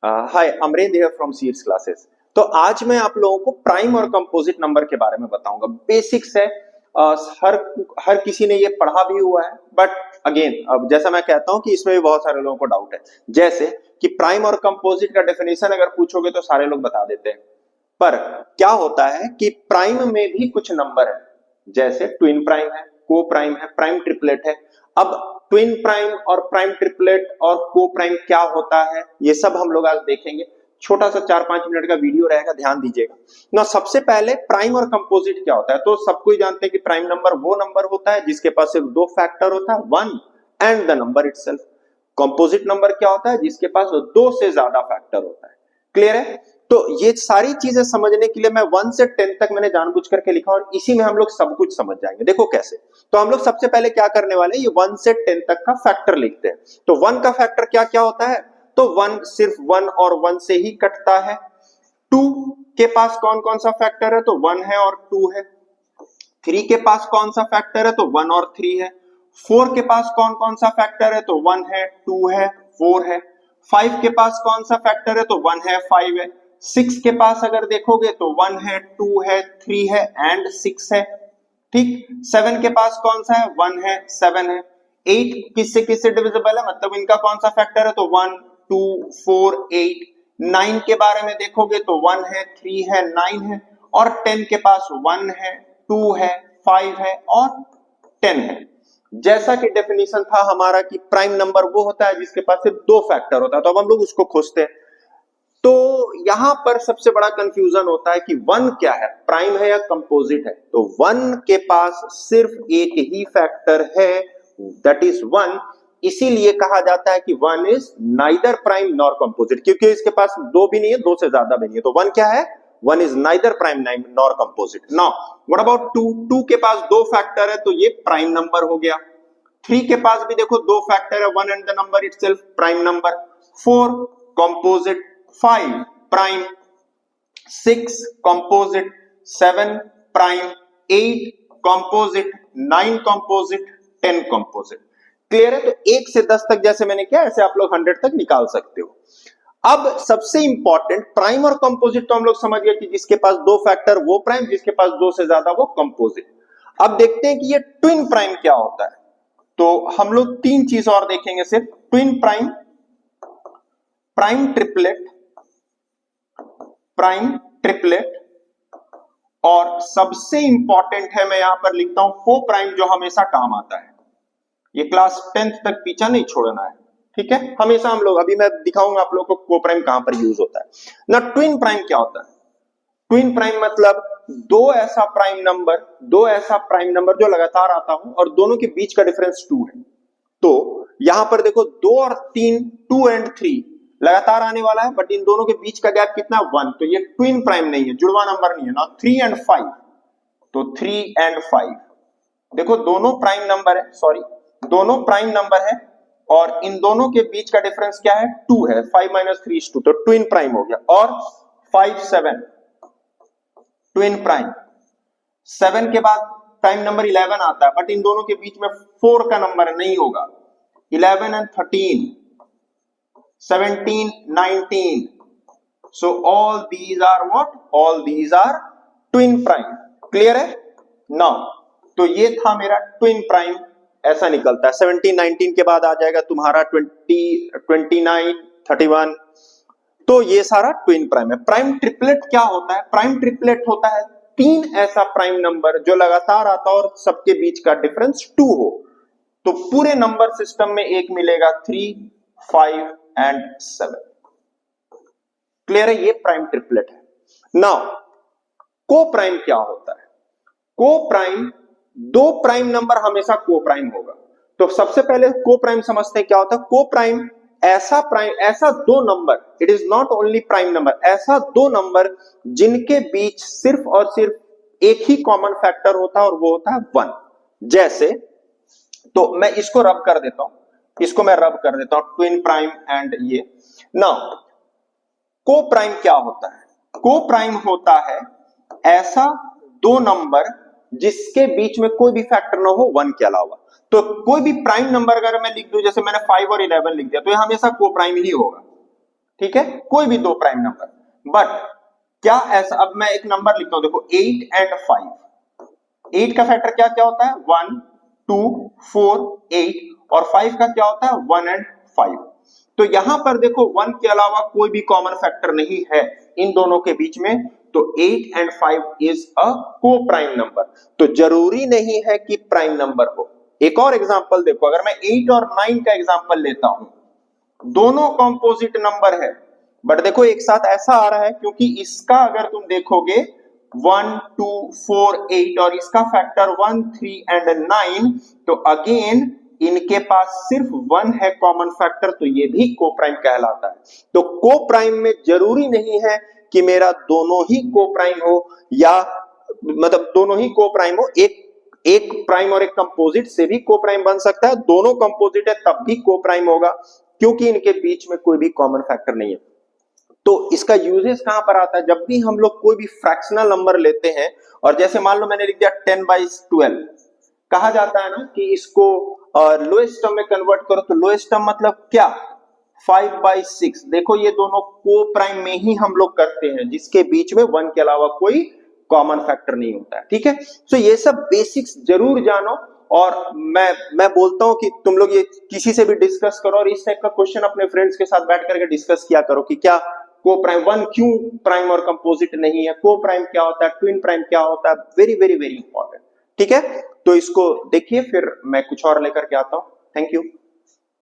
Hi, Amarendra here from Seeds Classes. तो आज मैं आप लोगों को प्राइम और कंपोजिट नंबर के बारे में बताऊंगा। बेसिक्स है। हर हर किसी ने ये पढ़ा भी हुआ है, बट अगेन अब जैसा मैं कहता हूं कि इसमें भी बहुत सारे लोगों को डाउट है। जैसे कि प्राइम और कंपोजिट का डेफिनेशन अगर पूछोगे तो सारे लोग बता देते हैं, पर क्या होता है कि प्राइम में भी कुछ नंबर है, जैसे ट्विन प्राइम है, को प्राइम है, प्राइम ट्रिपलेट है। अब ट्विन प्राइम और प्राइम ट्रिपलेट और को प्राइम क्या होता है, ये सब हम लोग आज देखेंगे। छोटा सा 4-5 मिनट का वीडियो रहेगा, ध्यान दीजिएगा ना। सबसे पहले प्राइम और कंपोजिट क्या होता है, तो सबको जानते हैं कि प्राइम नंबर वो नंबर होता है जिसके पास सिर्फ दो फैक्टर होता है, one and the number itself. Composite number क्या होता है, जिसके पास दो से ज्यादा फैक्टर होता है। क्लियर है? तो ये सारी चीजें समझने के लिए मैं 1 से 10 तक मैंने जानबूझ करके लिखा और इसी में हम लोग सब कुछ समझ जाएंगे। देखो कैसे। तो हम लोग सबसे पहले क्या करने वाले हैं, ये 1 से 10 तक का फैक्टर लिखते हैं। तो 1 का फैक्टर क्या क्या होता है, तो 1 सिर्फ 1 और 1 से ही कटता है। 2 के पास कौन कौन सा फैक्टर है, तो 1 है और 2 है। 3 के पास कौन सा फैक्टर है, तो 1 और 3 है। 4 के पास कौन कौन सा फैक्टर है, तो 1 है, 2 है, 4 है। 5 के पास कौन सा फैक्टर है, तो 1 है, 5 है। 6 के पास अगर देखोगे तो 1 है, 2 है, 3 है एंड 6 है। ठीक। 7 के पास कौन सा है, 1 है, 7 है। 8 किससे किससे डिविजिबल है, मतलब इनका कौन सा फैक्टर है, तो 1, 2, 4, 8। 9 के बारे में देखोगे तो 1 है, 3 है, 9 है। और 10 के पास 1 है, 2 है, 5 है और 10 है। जैसा कि डेफिनेशन था हमारा कि प्राइम नंबर वो होता है जिसके पास सिर्फ दो फैक्टर होता है, तो अब हम लोग उसको खोजते हैं। तो यहां पर सबसे बड़ा कंफ्यूजन होता है कि 1 क्या है, प्राइम है या कंपोजिट है। तो 1 के पास सिर्फ एक ही फैक्टर है, दैट इज 1। इसीलिए कहा जाता है कि 1 is neither prime nor composite, क्योंकि इसके पास दो भी नहीं है, दो से ज्यादा भी नहीं है। तो 1 क्या है, 1 is neither prime nor composite. Now what about 2? 2 के पास दो फैक्टर है, तो ये प्राइम नंबर हो गया। 3 के पास भी देखो दो फैक्टर है, 1 and the number itself, prime number. 4 composite, 5 prime, 6 composite, 7 prime, 8 composite, 9 composite, 10 composite. Clear है? तो 1 से 10 तक जैसे मैंने किया, ऐसे आप लोग 100 तक निकाल सकते हो। अब सबसे इंपॉर्टेंट, प्राइम और कंपोजिट तो हम लोग समझ गए कि जिसके पास दो फैक्टर वो प्राइम, जिसके पास दो से ज्यादा वो कंपोजिट। अब देखते हैं कि ये ट्विन प्राइम क्या होता है। तो हम लोग तीन चीज और देखेंगे सिर्फ, twin prime, prime triplet, prime triplet, और सबसे इंपॉर्टेंट है, मैं यहां पर लिखता हूं को प्राइम, जो हमेशा काम आता है। ये क्लास 10th तक पीछा नहीं छोड़ना है, ठीक है? हमेशा हम लोग, अभी मैं दिखाऊंगा आप लोगों को को प्राइम कहां पर यूज होता है ना। ट्विन प्राइम क्या होता है, ट्विन प्राइम मतलब दो ऐसा प्राइम नंबर जो लगातार आता हो और दोनों के बीच का डिफरेंस 2 है। तो यहां पर देखो 2 और 3, 2 एंड 3 लगातार आने वाला है, बट इन दोनों के बीच का गैप कितना, 1। तो ये ट्विन प्राइम नहीं है, जुड़वा नंबर नहीं है ना। 3 एंड 5, तो 3 एंड 5 देखो दोनों प्राइम नंबर है, सॉरी दोनों प्राइम नंबर है और इन दोनों के बीच का डिफरेंस क्या है, 2 है। 5 - 3 is 2, तो ट्विन प्राइम हो गया। और 5, 7 ट्विन प्राइम। 7 के बाद प्राइम नंबर 11 आता है, बट इन दोनों के बीच में 4 का नंबर नहीं होगा। 11 and 13, 17, 19, so all these are what, all these are twin prime। Clear है ना? तो ये था मेरा ट्विन प्राइम, ऐसा निकलता है। 17, 19 के बाद आ जाएगा तुम्हारा 20, 29, 31। तो ये सारा ट्विन प्राइम है। प्राइम ट्रिपलेट क्या होता है, प्राइम ट्रिपलेट होता है तीन ऐसा प्राइम नंबर जो लगातार आता और सबके बीच का डिफरेंस 2 हो। तो पूरे नंबर सिस्टम में एक मिलेगा 3, 5 एंड 7। क्लियर है? ये प्राइम ट्रिपलेट है। नाउ को प्राइम क्या होता है, को प्राइम, दो प्राइम नंबर हमेशा को प्राइम होगा। तो सबसे पहले को प्राइम समझते हैं क्या होता है। को प्राइम ऐसा दो number, it is not only prime number, ऐसा दो नंबर जिनके बीच सिर्फ और सिर्फ एक ही कॉमन फैक्टर होता है और वो होता है 1। जैसे, तो मैं इसको रब कर देता हूं, इसको मैं रब कर देता हूं, ट्विन प्राइम एंड ये। नाउ को प्राइम क्या होता है, को प्राइम होता है ऐसा दो नंबर जिसके बीच में कोई भी फैक्टर ना हो 1 के अलावा। तो कोई भी प्राइम नंबर अगर मैं लिख दूं, जैसे मैंने 5 और 11 लिख दिया, तो ये हमेशा को प्राइम ही होगा। ठीक है, कोई भी दो प्राइम नंबर। बट क्या ऐसा, अब मैं एक नंबर लिखता हूं, देखो 8 एंड 5। 8 का फैक्टर क्या क्या होता है, 1 2 4 8, और 5 का क्या होता है, 1 एंड 5। तो यहां पर देखो 1 के अलावा कोई भी कॉमन फैक्टर नहीं है इन दोनों के बीच में, तो 8 एंड 5 इज अ को प्राइम नंबर। तो जरूरी नहीं है कि प्राइम नंबर हो। एक और एग्जांपल देखो, अगर मैं 8 और 9 का एग्जांपल लेता हूं, दोनों कंपोजिट नंबर है, बट देखो एक साथ ऐसा आ रहा है क्योंकि इसका अगर तुम देखोगे 1 2 4 8 और इसका फैक्टर 1 3 एंड 9, तो अगेन इनके पास सिर्फ 1 है कॉमन फैक्टर, तो ये भी को प्राइम कहलाता है। तो को प्राइम में जरूरी नहीं है कि मेरा दोनों ही को प्राइम हो, या मतलब दोनों ही को प्राइम हो, एक प्राइम और एक कंपोजिट से भी को प्राइम बन सकता है, दोनों कंपोजिट है तब भी को प्राइम होगा, क्योंकि इनके बीच में कोई भी कॉमन फैक्टर नहीं है। तो इसका यूजेस कहां पर आता है, जब भी हम लोग कोई भी फ्रैक्शनल नंबर लेते हैं, और जैसे मान लो मैंने लिख दिया 10/12, कहा जाता है ना कि इसको लोएस्ट टर्म में कन्वर्ट करो, तो लोएस्ट टर्म मतलब क्या, 5/6। देखो ये दोनों को प्राइम में ही हम लोग करते हैं, जिसके बीच में 1 के अलावा कोई कॉमन फैक्टर नहीं होता है, ठीक है। सो ये सब बेसिक्स जरूर जानो, और मैं बोलता हूं कि तुम लोग ये किसी से भी डिस्कस करो, और इस टाइप का क्वेश्चन अपने फ्रेंड्स के साथ बैठ करके डिस्कस किया करो कि क्या को प्राइम 1 क्यों प्राइम और कंपोजिट नहीं है, को प्राइम क्या होता है, ट्विन प्राइम क्या होता है, वेरी वेरी वेरी इंपॉर्टेंट, ठीक है। तो इसको देखिए, फिर मैं कुछ और लेकर के आता हूं। Thank you.